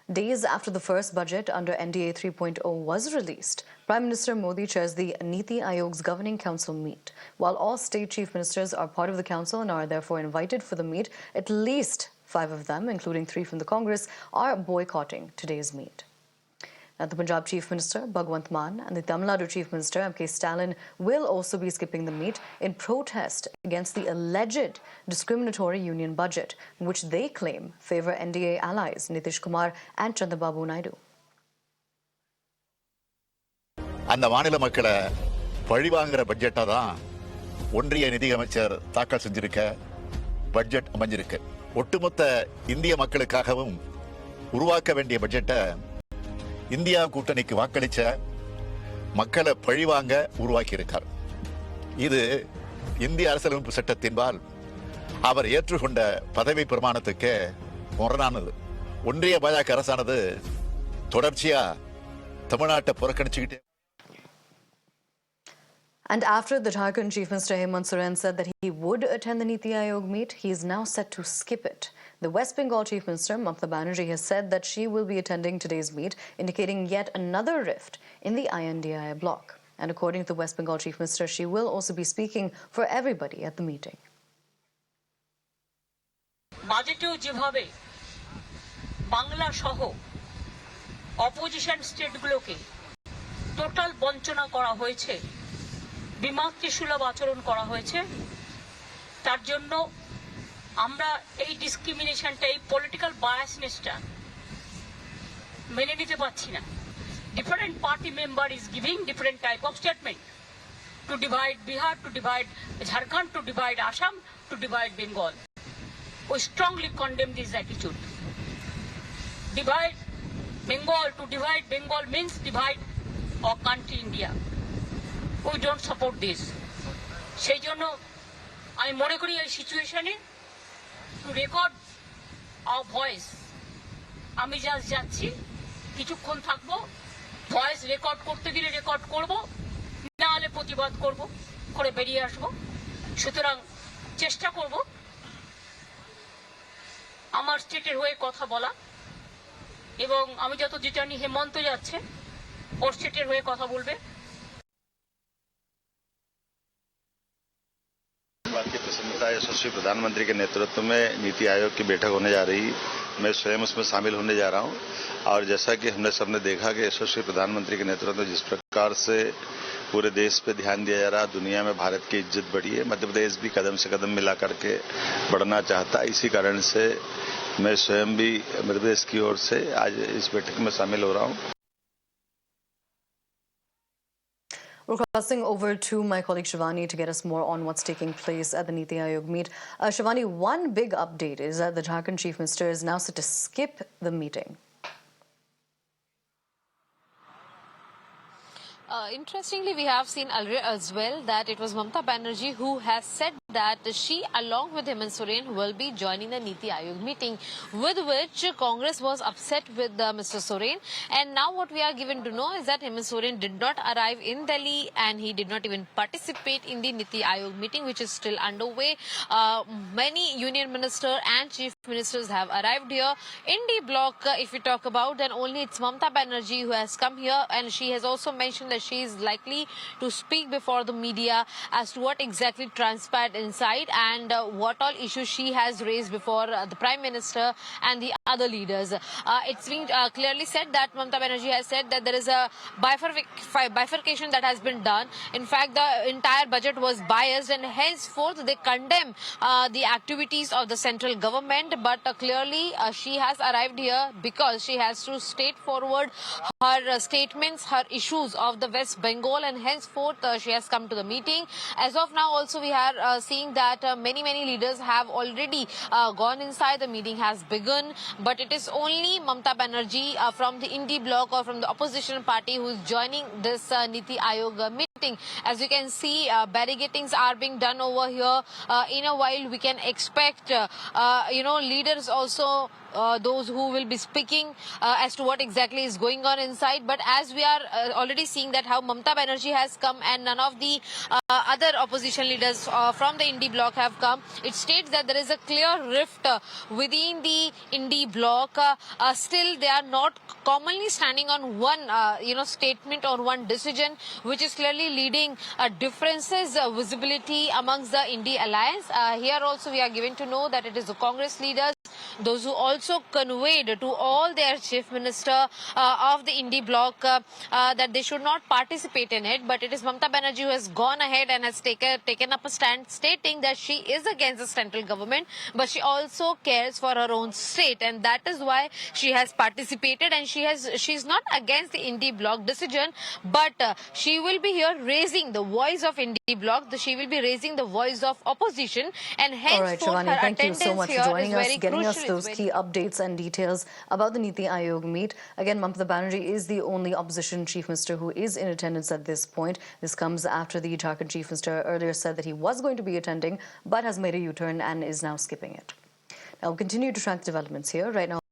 Days after the first budget under NDA 3.0 was released, Prime Minister Modi chairs the Niti Aayog's Governing Council meet. While all state chief ministers are part of the council and are therefore invited for the meet, at least 5 of them, including 3 from the Congress, are boycotting today's meet. Now, the Punjab Chief Minister, Bhagwant Mann, and the Tamil Nadu Chief Minister, M.K. Stalin, will also be skipping the meet in protest against the alleged discriminatory union budget, which they claim favour NDA allies Nitish Kumar and Chandrababu Naidu. அந்த மாநில மக்களை பழிவாங்குற பட்ஜெட்டா தான் ஒன்றிய நிதியமைச்சர் தாக்கல் செஞ்சிருக்க budget அமைஞ்சிருக்கு. ஒட்டுமொத்த இந்திய மக்களுக்காகவும் உருவாக்க வேண்டிய பட்ஜெட்டை இந்தியா கூட்டணிக்கு வாக்களிச்ச மக்களை பழிவாங்க உருவாக்கி இருக்கார். இது இந்திய அரசியலமைப்பு சட்டத்தின்பால் அவர் ஏற்றுக்கொண்ட பதவி பிரமாணத்துக்கு முரணானது. ஒன்றிய பாஜக அரசானது தொடர்ச்சியா தமிழ்நாட்டை புறக்கணிச்சுக்கிட்டே. And after the Jharkhand Chief Minister Hemant Soren said that he would attend the Niti Aayog meet, he is now set to skip it. The West Bengal Chief Minister, Mamata Banerjee, has said that she will be attending today's meet, indicating yet another rift in the INDI bloc. And according to the West Bengal Chief Minister, she will also be speaking for everybody at the meeting. বাজেটেও যেভাবে বাংলা সহ opposition স্টেটগুলোকে total বঞ্চনা করা হয়েছে, বিমাতৃসুলভ আচরণ করা হয়েছে, তার জন্য আমরা এই ডিসক্রিমিনেশনটা, এই পলিটিক্যাল বায়াসনেসটা মেনে নিতে পারছি না। Different party member is giving different type of statement to divide Bihar, to divide Jharkhand, to divide Assam, to divide Bengal. We strongly condemn this attitude. Divide Bengal, to divide Bengal means divide our country India. We don't support this. সেই জন্য আমি মনে করি এই সিচুয়েশনে two record hour voice, আমি just যাচ্ছি, কিছুক্ষণ থাকবো, ভয়েস রেকর্ড করতে দিলে রেকর্ড করব, না হলে প্রতিবাদ করব, করে বেরিয়ে আসবো। সুতরাং চেষ্টা করব আমার স্টেটের হয়ে কথা বলা, এবং আমি যত জানি হেমন্ত যাচ্ছে, ওর স্টেটের হয়ে কথা বলবে। बात की प्रसन्नता यशस्वी प्रधानमंत्री के नेतृत्व में नीति आयोग की बैठक होने जा रही, मैं स्वयं उसमें शामिल होने जा रहा हूं। और जैसा कि हमने सबने देखा कि यशस्वी प्रधानमंत्री के नेतृत्व में जिस प्रकार से पूरे देश पे ध्यान दिया जा रहा, दुनिया में भारत की इज्जत बढ़ी है, मध्य प्रदेश भी कदम से कदम मिला करके बढ़ना चाहता है। इसी कारण से मैं स्वयं भी मध्य प्रदेश की ओर से आज इस बैठक में शामिल हो रहा हूं। We're crossing over to my colleague Shivani to get us more on what's taking place at the Niti Aayog meet. Shivani, one big update is that the Jharkhand Chief Minister is now set to skip the meeting. Interestingly, we have seen earlier as well that it was Mamata Banerjee who has said that she, along with Hemant Soren, will be joining the Niti Aayog meeting, with which Congress was upset with Mr. Soren. And now what we are given to know is that Hemant Soren did not arrive in Delhi and he did not even participate in the Niti Aayog meeting, which is still underway. Many union ministers and chief ministers have arrived here. In the bloc, if we talk about, then only it's Mamata Banerjee who has come here, and she has also mentioned that she is likely to speak before the media as to what exactly transpired inside and what all issues she has raised before the Prime Minister and the other leaders. It's been clearly said that Mamata Banerjee has said that there is a bifurcation that has been done. In fact, the entire budget was biased, and henceforth they condemn the activities of the central government. But clearly she has arrived here because she has to state forward her statements, her issues of the West Bengal, and henceforth she has come to the meeting. As of now also we are seeing that many leaders have already gone inside. The meeting has begun, but it is only Mamata Banerjee from the Indie bloc or from the opposition party who is joining this Niti Aayog meeting. As you can see, barricadings are being done over here. In a while we can expect leaders also those who will be speaking as to what exactly is going on inside. But as we are already seeing that how Mamata Banerjee has come and none of the other opposition leaders from the Indie bloc have come, it states that there is a clear rift within the Indie bloc. Still, they are not commonly standing on one, statement or one decision, which is clearly leading differences, visibility amongst the Indie alliance. Here also we are given to know that it is the Congress leaders, those who also conveyed to all their chief minister of the Indie bloc that they should not participate in it. But it is Mamata Banerjee who has gone ahead and has taken up a stand, stating that she is against the central government, but she also cares for her own state, and that is why she has participated. And she's not against the Indie bloc decision, but she will be here raising the voice of Indie bloc. She will be raising the voice of opposition, and hence All right, Shivani, her thank you attendance so much for here joining is us, very getting us crucial. those key updates and details about the Niti Aayog meet. Again, Mamata Banerjee is the only opposition chief minister who is in attendance at this point. This comes after the Jharkhand chief minister earlier said that he was going to be attending, but has made a U-turn and is now skipping it. Now, we'll continue to track developments here. Right now,